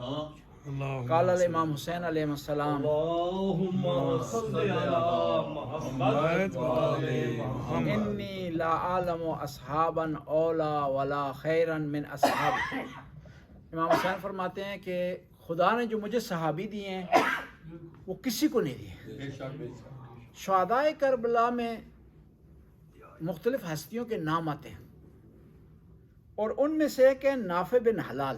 قال الامام حسین علیہ السلام انی لا اعلم اصحابا اولا ولا خیرا من اصحابی. امام حسین فرماتے ہیں کہ خدا نے جو مجھے صحابی دیے ہیں وہ کسی کو نہیں دیے. شہدائے کربلا میں مختلف ہستیوں کے نام آتے ہیں اور ان میں سے ایک ہے نافع بن حلال.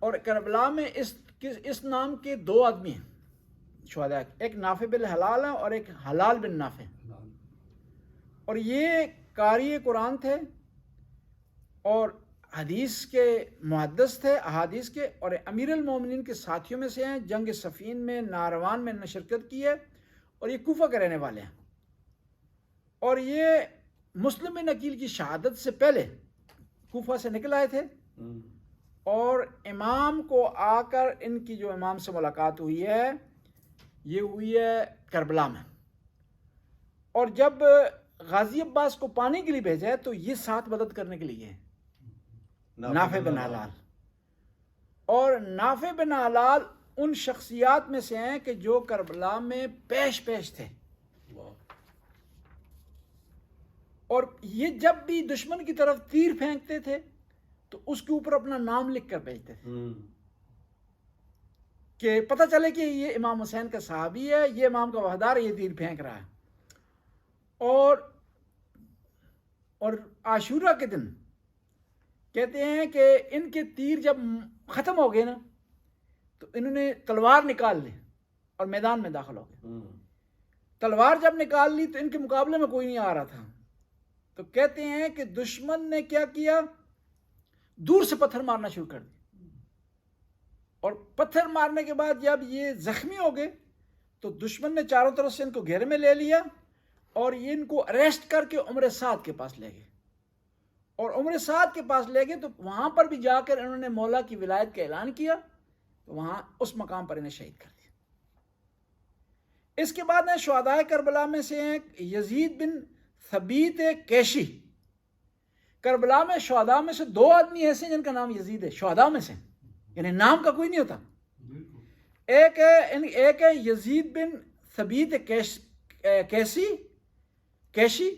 اور کربلا میں اس نام کے دو آدمی ہیں شہداء، ایک نافع بن حلال ہے اور ایک حلال بن نافع. اور یہ قاری قرآن تھے اور حدیث کے محدث تھے، احادیث کے، اور امیر المومنین کے ساتھیوں میں سے ہیں. جنگ صفین میں نہروان میں شرکت کی ہے اور یہ کوفہ کے رہنے والے ہیں. اور یہ مسلم بن عقیل کی شہادت سے پہلے کوفہ سے نکل آئے تھے اور امام کو آ کر ان کی جو امام سے ملاقات ہوئی ہے یہ ہوئی ہے کربلا میں. اور جب غازی عباس کو پانی کے لیے بھیجا ہے تو یہ ساتھ مدد کرنے کے لیے نافع بن حلال. اور نافع بن حلال ان شخصیات میں سے ہیں کہ جو کربلا میں پیش تھے. اور یہ جب بھی دشمن کی طرف تیر پھینکتے تھے تو اس کے اوپر اپنا نام لکھ کر بھیجتے تھے کہ پتہ چلے کہ یہ امام حسین کا صحابی ہے، یہ امام کا وفادار ہے، یہ تیر پھینک رہا ہے. اور عاشورہ کے دن کہتے ہیں کہ ان کے تیر جب ختم ہو گئے نا تو انہوں نے تلوار نکال لی اور میدان میں داخل ہو گئے. تلوار جب نکال لی تو ان کے مقابلے میں کوئی نہیں آ رہا تھا. تو کہتے ہیں کہ دشمن نے کیا کیا، دور سے پتھر مارنا شروع کر دیا. اور پتھر مارنے کے بعد جب یہ زخمی ہو گئے تو دشمن نے چاروں طرف سے ان کو گھیرے میں لے لیا اور یہ ان کو اریسٹ کر کے عمر سعد کے پاس لے گئے. اور عمر سعد کے پاس لے گئے تو وہاں پر بھی جا کر انہوں نے مولا کی ولایت کا اعلان کیا، تو وہاں اس مقام پر انہیں شہید کر دیا. اس کے بعد ہیں شہدائے کربلا میں سے ہیں یزید بن ثبیت کیشی. کربلا میں شہداء میں سے دو آدمی ایسے ہیں جن کا نام یزید ہے، شہداء میں سے، یعنی نام کا کوئی نہیں ہوتا. ایک ہے یزید بن ثبیت کیشی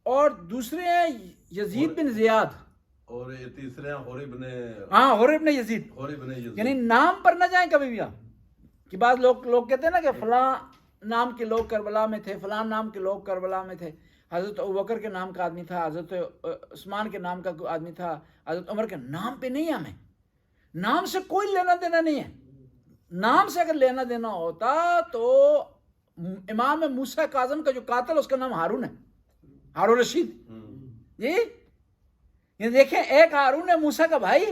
اور دوسرے ہیں یزید بن زیاد اور یہ تیسرے ہیں حر ابن یزید. یعنی نام پر نہ جائیں کبھی بھی آپ کہ بعض لوگ کہتے ہیں نا کہ فلاں نام کے لوگ کربلا میں تھے، فلاں نام کے لوگ کربلا میں تھے. حضرت ابوبکر کے نام کا آدمی تھا، حضرت عثمان کے نام کا آدمی تھا، حضرت عمر کے نام پہ نہیں. ہمیں نام سے کوئی لینا دینا نہیں ہے. نام سے اگر لینا دینا ہوتا تو امام موسیٰ کاظم کا جو قاتل اس کا نام ہارون ہے، ہارون رشید. جی یہ دیکھیں، ایک ہارون ہے موسیٰ کا بھائی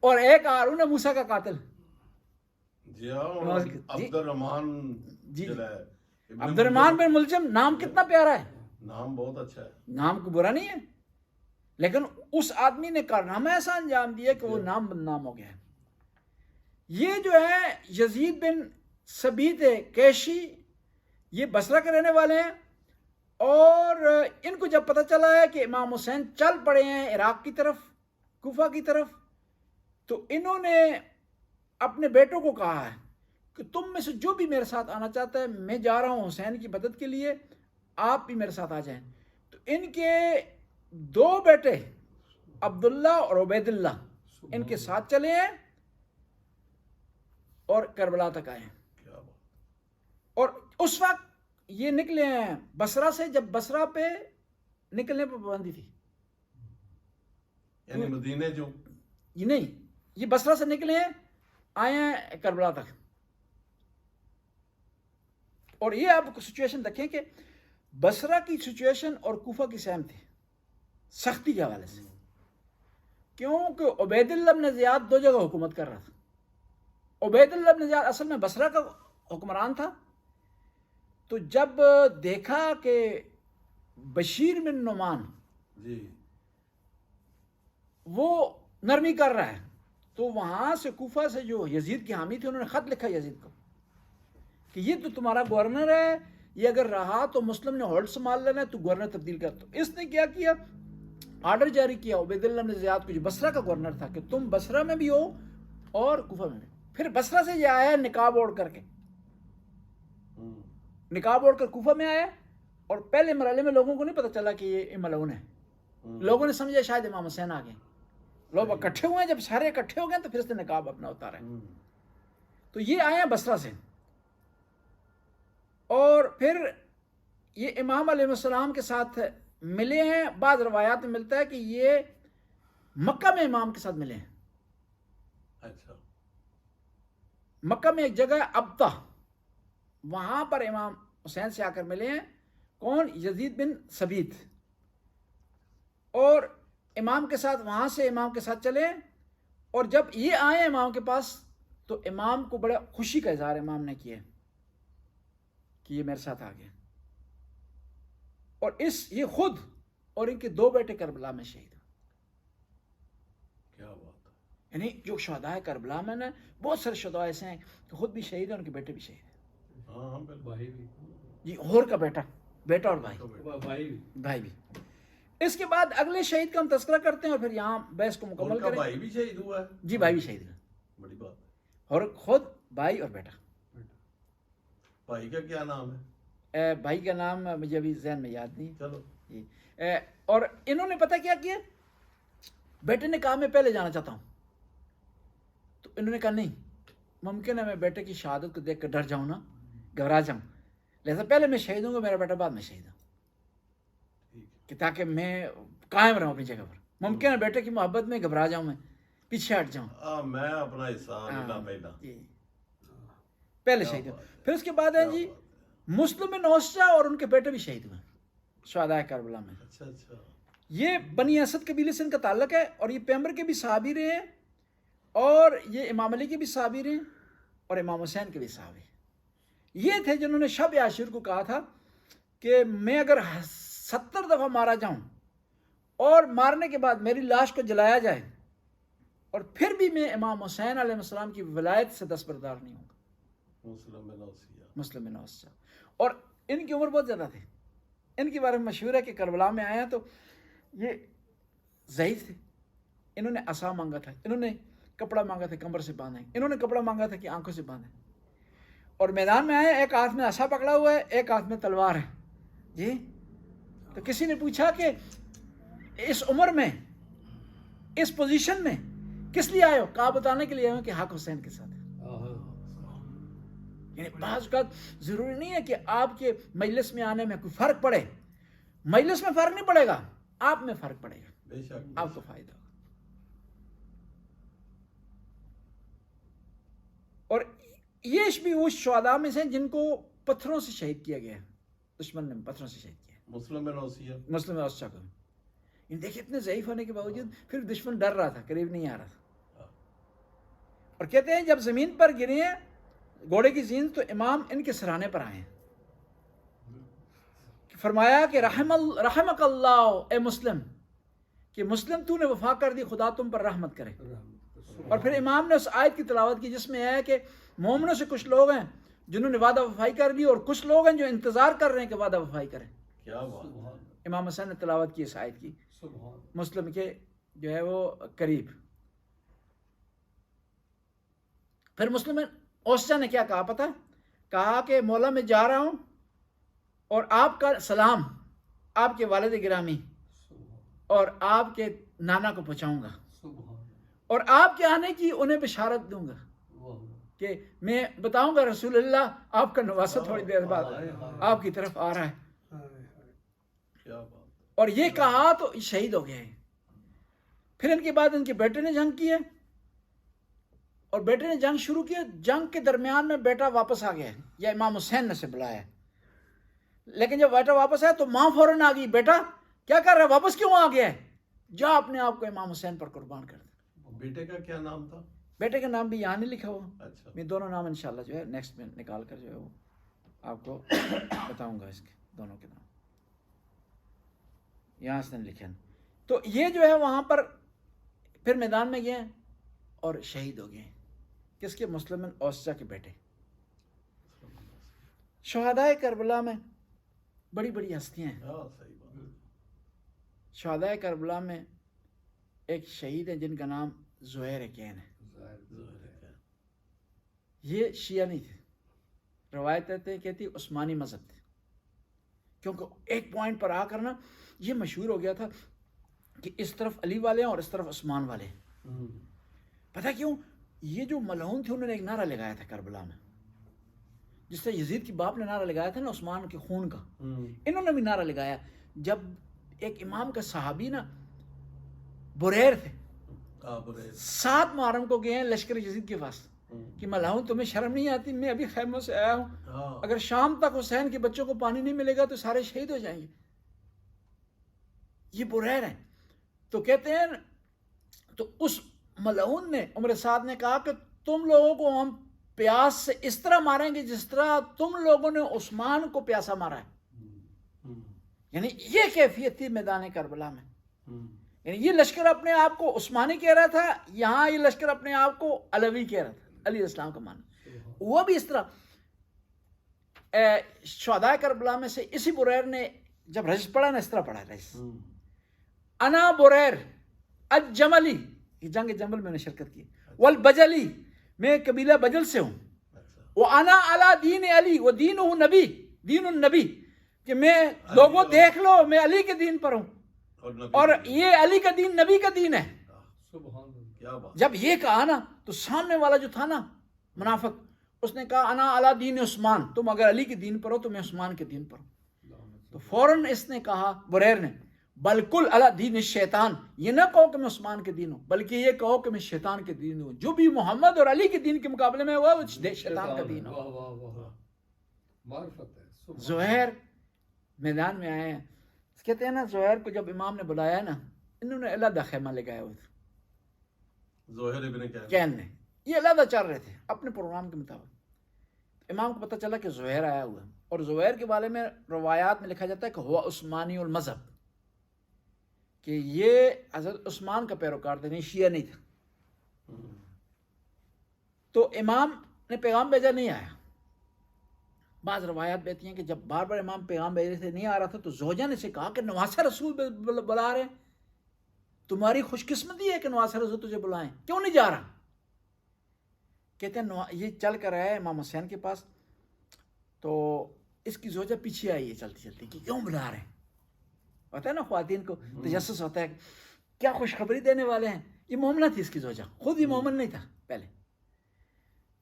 اور ایک ہارون ہے موسیٰ کا قاتل. عبد الرحمن بن ملجم نام کتنا پیارا ہے، نام بہت اچھا ہے، نام کو برا نہیں ہے، لیکن اس آدمی نے کارنامہ ایسا انجام دیا کہ وہ نام بدنام ہو گیا ہے. یہ جو ہے یزید بن ثبیت کیشی یہ بصرہ کے رہنے والے ہیں. اور ان کو جب پتہ چلا ہے کہ امام حسین چل پڑے ہیں عراق کی طرف، کوفہ کی طرف، تو انہوں نے اپنے بیٹوں کو کہا ہے کہ تم میں سے جو بھی میرے ساتھ آنا چاہتا ہے، میں جا رہا ہوں حسین کی مدد کے لیے، آپ بھی میرے ساتھ آ جائیں. تو ان کے دو بیٹے عبداللہ اور عبید اللہ ان کے ساتھ چلے ہیں اور کربلا تک آئے ہیں. اور اس وقت یہ نکلے ہیں بصرہ سے، جب بصرہ پہ نکلنے پہ پابندی تھی، یعنی مدینے جو یہ نہیں، یہ بصرہ سے نکلے ہیں آئے ہیں کربلا تک. اور یہ آپ سچویشن دیکھیں کہ بصرہ کی سچویشن اور کوفہ کی سیم تھی سختی کے حوالے سے، کیونکہ عبید اللہ بن زیاد دو جگہ حکومت کر رہا تھا. عبید اللہ بن زیاد اصل میں بصرہ کا حکمران تھا. تو جب دیکھا کہ بشیر بن نعمان وہ نرمی کر رہا ہے تو وہاں سے کوفہ سے جو یزید کے حامی تھے انہوں نے خط لکھا یزید کو کہ یہ تو تمہارا گورنر ہے، یہ اگر رہا تو مسلم نے ہولڈ سنبھال لینا ہے، تو گورنر تبدیل کر. تو اس نے کیا کیا، آرڈر جاری کیا عبید اللہ بن زیاد کو جو بصرہ کا گورنر تھا کہ تم بصرہ میں بھی ہو اور کوفہ میں بھی. پھر بصرہ سے یہ آیا نقاب اوڑھ کر کے, نقاب اوڑھ کر کوفہ میں آیا, اور پہلے مرحلے میں لوگوں کو نہیں پتہ چلا کہ یہ ملعون ہے. لوگوں نے سمجھا شاید امام حسین آ گئے. لوگ اکٹھے ہوئے ہیں, جب سارے اکٹھے ہو گئے تو پھر اس نے نقاب اپنا اتارا. تو یہ آئے ہیں بصرہ سے, اور پھر یہ امام علیہ السلام کے ساتھ ملے ہیں. بعض روایات میں ملتا ہے کہ یہ مکہ میں امام کے ساتھ ملے ہیں. اچھا. مکہ میں ایک جگہ ہے ابطہ, وہاں پر امام حسین سے آ کر ملے ہیں. کون؟ یزید بن ثبیت. اور امام کے ساتھ وہاں سے امام کے ساتھ چلے, اور جب یہ آئے امام کے پاس تو امام کو بڑا خوشی کا اظہار امام نے کیا کہ یہ میرے ساتھ آ گیا. اور یہ خود اور ان کے 2 بیٹے کربلا میں شہید. کیا بات ہے. یعنی جو شہداء کربلا میں نا, بہت سارے شہداء ایسے ہیں کہ خود بھی شہید ہیں, ان کے بیٹے بھی شہید ہیں. ہاں بھائی بھی جی, اور کا بیٹا اور بھائی بھی. اس کے بعد اگلے شہید کا ہم تذکرہ کرتے ہیں اور پھر یہاں بحث کو مکمل کریں. بھائی بھی شہید ہوا ہے. جی, بھائی بھی شہید ہے. بڑی بات ہے. اور خود بھائی اور بیٹا. بھائی کا کیا نام ہے؟ بھائی کا نام مجھے ابھی ذہن میں یاد نہیں. چلو. اور انہوں نے پتہ کیا کیا, بیٹے نے کہا میں پہلے جانا چاہتا ہوں. تو انہوں نے کہا نہیں, ممکن ہے میں بیٹے کی شہادت کو دیکھ کر ڈر جاؤں نا, گھبرا جاؤں, لہذا پہلے میں شہید ہوں گا, میرا بیٹا بعد میں شہید ہوں, کہ تاکہ میں قائم رہوں اپنی جگہ پر. ممکن ہے بیٹے کی محبت میں گھبرا جاؤں, میں پیچھے ہٹ جاؤں. میں اپنا حصہ پہلا پہلے شہید ہوں. پھر اس کے بعد ہے جی مسلم بن اوسجہ اور ان کے بیٹے بھی شہید ہوئے شہداء کربلا میں. اچھا اچھا. یہ بنی اسد قبیلے سے ان کا تعلق ہے, اور یہ پیغمبر کے بھی صحابی رہے ہیں, اور یہ امام علی کے بھی صحابی رہے ہیں, اور امام حسین کے بھی صحابی. یہ تھے جنہوں نے شب عاشور کو کہا تھا کہ میں اگر 70 دفعہ مارا جاؤں اور مارنے کے بعد میری لاش کو جلایا جائے اور پھر بھی میں امام حسین علیہ السلام کی ولایت سے دستبردار نہیں ہوں گا. مسلم بن اوسجہ. اور ان کی عمر بہت زیادہ تھی. ان کے بارے میں مشہور ہے کہ کربلا میں آیا تو یہ ضعیف تھے. انہوں نے عصا مانگا تھا, انہوں نے کپڑا مانگا تھا کمر سے باندھیں, انہوں نے کپڑا مانگا تھا کہ آنکھوں سے باندھیں. اور میدان میں آئے, ایک ہاتھ میں عصا پکڑا ہوا ہے, ایک ہاتھ میں تلوار ہے. جی, تو کسی نے پوچھا کہ اس عمر میں, اس پوزیشن میں کس لیے آئے ہو؟ کہا بتانے کے لیے آئے ہو کہ حق حسین کے ساتھ ہے. یعنی بعض اوقات ضروری نہیں ہے کہ آپ کے مجلس میں آنے میں کوئی فرق پڑے. مجلس میں فرق نہیں پڑے گا, آپ میں فرق پڑے گا, بے شک آپ کو فائدہ ہوگا. اور یہ بھی اس شہداء میں سے جن کو پتھروں سے شہید کیا گیا ہے, دشمن نے پتھروں سے شہید کیا. مسلم بن اوسجہ کو دیکھیں اتنے ضعیف ہونے کے باوجود پھر دشمن ڈر رہا تھا, قریب نہیں آ رہا تھا. اور کہتے ہیں جب زمین پر گرے ہیں گھوڑے کی زین تو امام ان کے سرانے پر آئے ہیں. فرمایا کہ رحمک اللہ اے مسلم, کہ مسلم تو نے وفا کر دی, خدا تم پر رحمت کرے. اور پھر امام نے اس آیت کی تلاوت کی جس میں ہے کہ مومنوں سے کچھ لوگ ہیں جنہوں نے وعدہ وفائی کر لی, اور کچھ لوگ ہیں جو انتظار کر رہے ہیں کہ وعدہ وفائی کریں. کیا بات. امام حسین نے تلاوت کی اس آیت کی مسلم کے جو ہے وہ قریب. پھر مسلم اوسجہ نے کیا کہا پتہ, کہا کہ مولا میں جا رہا ہوں اور آپ کا سلام آپ کے والد گرامی اور آپ کے نانا کو پہنچاؤں گا, اور آپ کے آنے کی انہیں بشارت دوں گا کہ میں بتاؤں گا رسول اللہ آپ کا نواسہ تھوڑی دیر بعد آپ کی طرف آ رہا ہے. اور یہ کہا تو شہید ہو گئے. پھر ان کے بعد ان کے بیٹے نے جنگ کی ہے, اور بیٹے نے جنگ شروع کی. جنگ کے درمیان میں بیٹا واپس آ گیا, یا امام حسین نے سے بلایا. لیکن جب بیٹا واپس آیا تو ماں فوراً آ گئی, بیٹا کیا کر رہا ہے, واپس کیوں آ گیا ہے, جا اپنے آپ کو امام حسین پر قربان کر دے. بیٹے کا کیا نام تھا؟ بیٹے کا نام بھی یہاں نہیں لکھا ہوا. اچھا. میں دونوں نام انشاءاللہ جو ہے نیکسٹ میں نکال کر جو ہے وہ آپ کو بتاؤں گا, اس کے دونوں کے نام یہاں سے نہیں لکھے. تو یہ جو ہے وہاں پر پھر میدان میں گئے اور شہید ہو گئے. کس کے؟ مسلم بن اوسجہ کے بیٹے. شہداء کربلا میں بڑی بڑی ہستیاں ہیں. شہداء کربلا میں ایک شہید ہیں جن کا نام زہیر کین ہے. یہ شیعہ نہیں تھے، روایت کہتی عثمانی مذہب تھے، کیونکہ ایک پوائنٹ پر آ کر نا یہ مشہور ہو گیا تھا کہ اس طرف علی والے ہیں اور اس طرف عثمان والے ہیں۔ پتہ کیوں؟ یہ جو ملعون تھے انہوں نے ایک نعرہ لگایا تھا کربلا میں، جس سے یزید کی باپ نے نعرہ لگایا تھا نا عثمان کے خون کا، انہوں نے بھی نعرہ لگایا جب ایک امام کا صحابی نا بریر تھے، 7 محرم کو گئے ہیں لشکر یزید کے پاس کہ ملعون تمہیں شرم نہیں آتی، میں ابھی خیموں سے آیا ہوں، اگر شام تک حسین کے بچوں کو پانی نہیں ملے گا تو سارے شہید ہو جائیں گے۔ یہ بریر ہیں، تو کہتے ہیں تو اس ملعون نے عمر سعد نے کہا کہ تم لوگوں کو ہم پیاس سے اس طرح ماریں گے جس طرح تم لوگوں نے عثمان کو پیاسا مارا ہے۔ یعنی یہ کیفیت تھی میدان کربلا میں، یعنی یہ لشکر اپنے آپ کو عثمانی کہہ رہا تھا، یہاں یہ لشکر اپنے آپ کو علوی کہہ رہا تھا، علی السلام کا معنی۔ وہ بھی اس طرح شہداء کربلا میں سے اسی بریر نے جب رجز پڑھا نا، اس طرح پڑھا رجز، انا بریر الجملی، یہ جنگ جمل میں نے شرکت کی، والبجلی، میں قبیلہ بجل سے ہوں، وانا علی دین علی ودینہ نبی، دین النبی، کہ میں لوگوں دیکھ لو میں علی کے دین پر ہوں اور یہ علی کا دین نبی کا دین ہے۔ جب یہ کہا نا تو سامنے والا جو تھا نا منافق، اس نے کہا انا علی دین عثمان، تم اگر علی کے دین پر ہو تو میں عثمان کے دین پر ہوں۔ تو فوراً اس نے کہا بریر نے بالکل علی دین الشیطان، یہ نہ کہو کہ میں عثمان کے دین ہوں بلکہ یہ کہو کہ میں شیطان کے دین ہوں، جو بھی محمد اور علی کے دین کے مقابلے میں ہوا وہ شیطان کا دین ہو۔ زہیر میدان میں آئے ہیں، کہتے ہیں نا زہیر کو جب امام نے بلایا نا، انہوں نے علیحدہ خیمہ لگایا ہوا تھا، زہیر ابن کین نے، یہ علیحدہ چل رہے تھے اپنے پروگرام کے مطابق۔ امام کو پتہ چلا کہ زہیر آیا ہوا ہے، اور زہیر کے بارے میں روایات میں لکھا جاتا ہے کہ ہوا عثمانی المذہب، کہ یہ حضرت عثمان کا پیروکار تھا، نہیں شیعہ نہیں تھا۔ تو امام نے پیغام بھیجا، نہیں آیا۔ بعض روایات بیتی ہیں کہ جب بار بار امام پیغام بھیجے تھے نہیں آ رہا تھا تو زوجہ نے سے کہا کہ نواسہ رسول بلا رہے ہیں، تمہاری خوش قسمتی ہے کہ نواسہ رسول تجھے بلائیں، کیوں نہیں جا رہا؟ کہتے ہیں یہ چل کر آیا ہے امام حسین کے پاس، تو اس کی زوجہ پیچھے آئی ہے چلتی چلتی کہ کیوں بلا رہے ہیں۔ ہوتا ہے نا خواتین کو تجسس ہوتا ہے کیا خوشخبری دینے والے ہیں، یہ مومنہ تھی اس کی زوجہ، خود یہ مومن نہیں تھا پہلے۔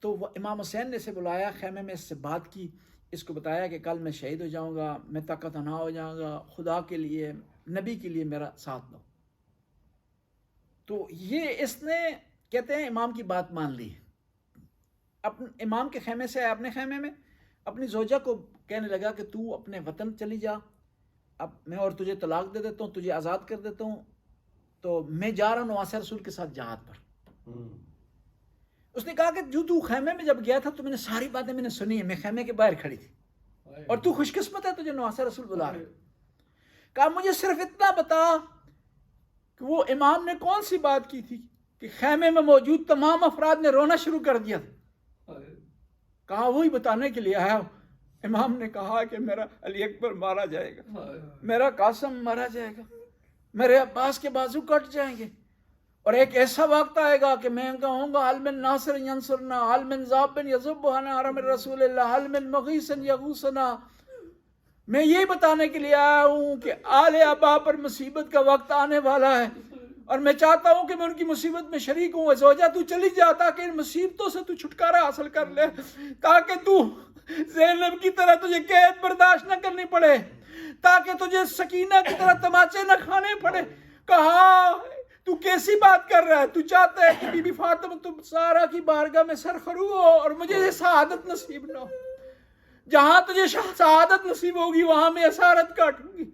تو وہ امام حسین نے اسے بلایا خیمے میں، اس سے بات کی، اس کو بتایا کہ کل میں شہید ہو جاؤں گا، میں طاقت نہ ہو جاؤں گا، خدا کے لیے نبی کے لیے میرا ساتھ دو۔ تو یہ اس نے کہتے ہیں امام کی بات مان لی، امام کے خیمے سے اپنے خیمے میں اپنی زوجہ کو کہنے لگا کہ تو اپنے وطن چلی جا، اب میں اور تجھے طلاق دے دیتا ہوں، تجھے آزاد کر دیتا ہوں، تو میں جا رہا ہوں نواسہ رسول کے ساتھ جہاد پر۔ اس نے کہا کہ جو تو خیمے میں جب گیا تھا تو میں نے ساری باتیں میں نے سنی ہیں، میں خیمے کے باہر کھڑی تھی اور تو خوش قسمت ہے تجھے نواسہ رسول بلا رہے۔ کہا مجھے صرف اتنا بتا کہ وہ امام نے کون سی بات کی تھی کہ خیمے میں موجود تمام افراد نے رونا شروع کر دیا تھا۔ کہا وہی بتانے کے لیے آیا ہوں۔ امام نے کہا کہ میرا علی اکبر مارا جائے گا، میرا قاسم مارا جائے گا، میرے عباس کے بازو کٹ جائیں گے، اور ایک ایسا وقت آئے گا کہ میں کہوں گا حل من ناصر ینصرنا، حل من ذاب یذب عن حرم رسول اللہ، حل من مغیث یغوثنا۔ میں یہی بتانے کے لیے آیا ہوں کہ آل ابا پر مصیبت کا وقت آنے والا ہے، اور میں چاہتا ہوں کہ میں ان کی مصیبت میں شریک ہوں۔ زوجہ تو چلی جا تاکہ ان مصیبتوں سے تو چھٹکارا حاصل کر لے، تاکہ تو زینب کی طرح تجھے قید برداشت نہ کرنی پڑے، تاکہ تجھے سکینہ کی طرح تماچے نہ کھانے پڑے۔ کہا تو کیسی بات کر رہا ہے، تو چاہتا ہے کہ بی بی فاطمہ تو سارا کی بارگاہ میں سرخرو ہو اور مجھے یہ سعادت نصیب نہ ہو۔ جہاں تجھے سعادت نصیب ہوگی وہاں میں اسارت کاٹوں گی،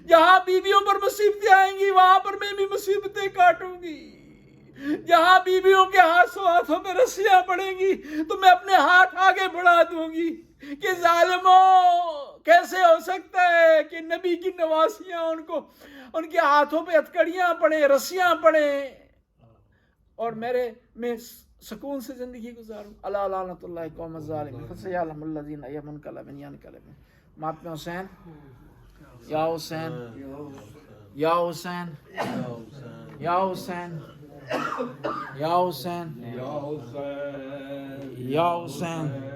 جہاں بیویوں پر مصیبتیں آئیں گی وہاں پر میں بھی مصیبتیں کاٹوں گی، جہاں بیویوں کے ہاتھوں پہ رسیاں پڑیں گی تو میں اپنے ہاتھ آگے بڑھا دوں گی کہ ظالموں کیسے ہو سکتا ہے کہ نبی کی نواسیاں ان کے ہاتھوں پہ ہتکڑیاں پڑیں، رسیاں پڑیں، اور میں سکون سے زندگی گزاروں۔ اللہ لعنت اللہ قوم الظالمین فسیعلم الذین ینقلبون من ینقلبون۔ ماتم حسین، یا حسین، یا حسین، یا حسین، یا حسین، یا حسین